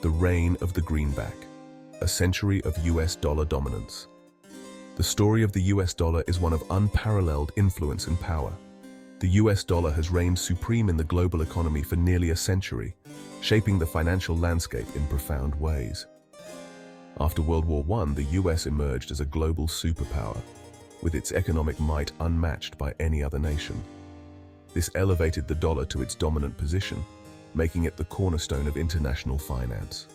The reign of the greenback, a century of US dollar dominance. The story of the US dollar is one of unparalleled influence and power. The US dollar has reigned supreme in the global economy for nearly a century, shaping the financial landscape in profound ways. After World War I, the US emerged as a global superpower, with its economic might unmatched by any other nation. This elevated the dollar to its dominant position, making it the cornerstone of international finance.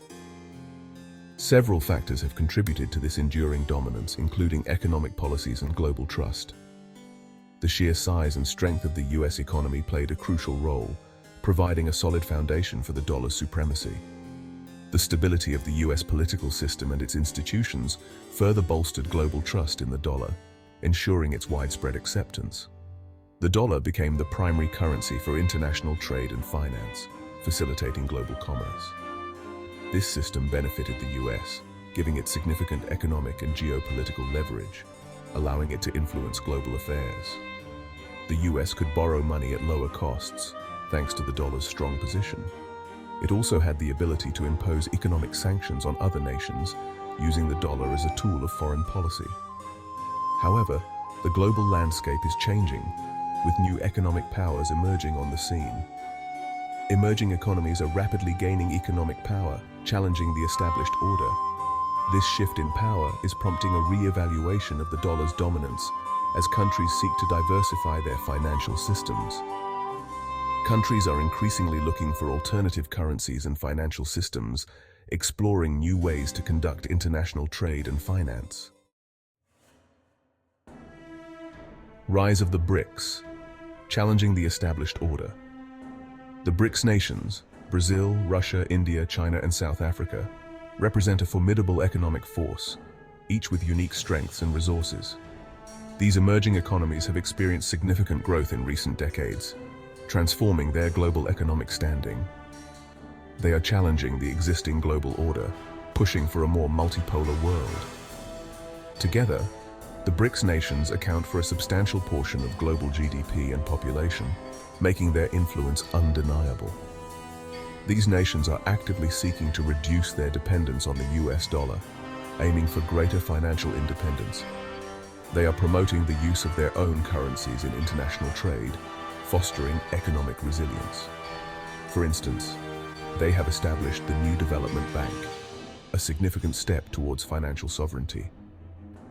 Several factors have contributed to this enduring dominance, including economic policies and global trust. The sheer size and strength of the US economy played a crucial role, providing a solid foundation for the dollar's supremacy. The stability of the US political system and its institutions further bolstered global trust in the dollar, ensuring its widespread acceptance. The dollar became the primary currency for international trade and finance, facilitating global commerce. This system benefited the US, giving it significant economic and geopolitical leverage, allowing it to influence global affairs. The US could borrow money at lower costs, thanks to the dollar's strong position. It also had the ability to impose economic sanctions on other nations, using the dollar as a tool of foreign policy. However, the global landscape is changing, with new economic powers emerging on the scene. Emerging economies are rapidly gaining economic power, challenging the established order. This shift in power is prompting a re-evaluation of the dollar's dominance as countries seek to diversify their financial systems. Countries are increasingly looking for alternative currencies and financial systems, exploring new ways to conduct international trade and finance. Rise of the BRICS, challenging the established order. The BRICS nations, Brazil, Russia, India, China, and South Africa, represent a formidable economic force, each with unique strengths and resources. These emerging economies have experienced significant growth in recent decades, transforming their global economic standing. They are challenging the existing global order, pushing for a more multipolar world. Together, the BRICS nations account for a substantial portion of global GDP and population, making their influence undeniable. These nations are actively seeking to reduce their dependence on the US dollar, aiming for greater financial independence. They are promoting the use of their own currencies in international trade, fostering economic resilience. For instance, they have established the New Development Bank, a significant step towards financial sovereignty.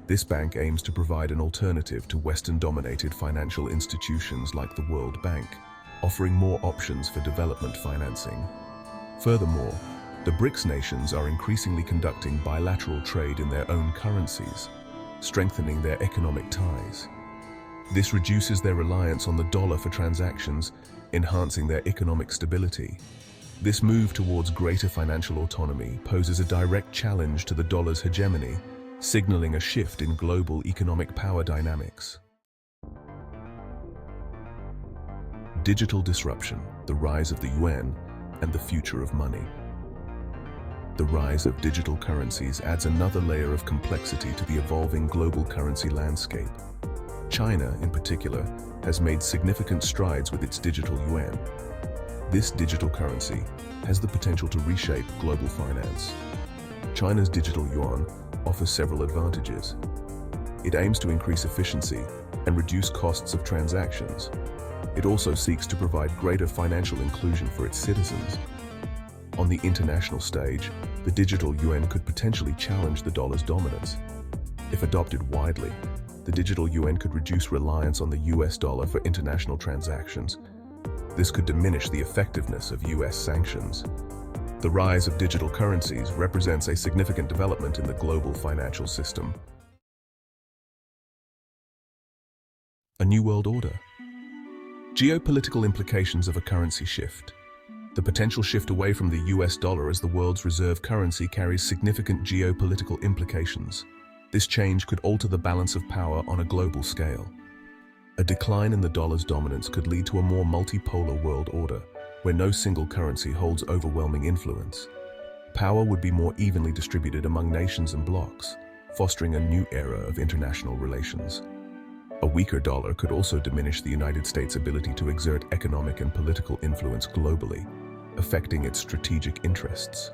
This bank aims to provide an alternative to Western-dominated financial institutions like the World Bank, offering more options for development financing. Furthermore, the BRICS nations are increasingly conducting bilateral trade in their own currencies, strengthening their economic ties. This reduces their reliance on the dollar for transactions, enhancing their economic stability. This move towards greater financial autonomy poses a direct challenge to the dollar's hegemony, signaling a shift in global economic power dynamics. Digital disruption, the rise of the yuan, and the future of money. The rise of digital currencies adds another layer of complexity to the evolving global currency landscape. China, in particular, has made significant strides with its digital yuan. This digital currency has the potential to reshape global finance. China's digital yuan offers several advantages. It aims to increase efficiency and reduce costs of transactions. It also seeks to provide greater financial inclusion for its citizens. On the international stage, the digital yuan could potentially challenge the dollar's dominance. If adopted widely, the digital yuan could reduce reliance on the US dollar for international transactions. This could diminish the effectiveness of US sanctions. The rise of digital currencies represents a significant development in the global financial system. A new world order. Geopolitical implications of a currency shift. The potential shift away from the US dollar as the world's reserve currency carries significant geopolitical implications. This change could alter the balance of power on a global scale. A decline in the dollar's dominance could lead to a more multipolar world order, where no single currency holds overwhelming influence. Power would be more evenly distributed among nations and blocs, fostering a new era of international relations. A weaker dollar could also diminish the United States' ability to exert economic and political influence globally, affecting its strategic interests.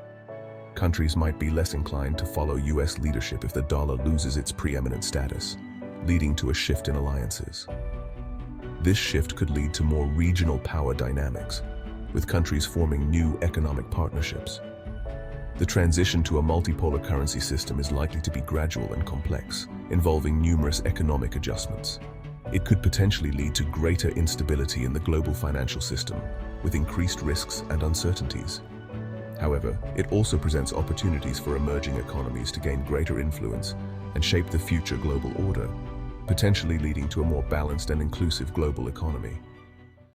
Countries might be less inclined to follow US leadership if the dollar loses its preeminent status, leading to a shift in alliances. This shift could lead to more regional power dynamics, with countries forming new economic partnerships. The transition to a multipolar currency system is likely to be gradual and complex, involving numerous economic adjustments. It could potentially lead to greater instability in the global financial system, with increased risks and uncertainties. However, it also presents opportunities for emerging economies to gain greater influence and shape the future global order, potentially leading to a more balanced and inclusive global economy.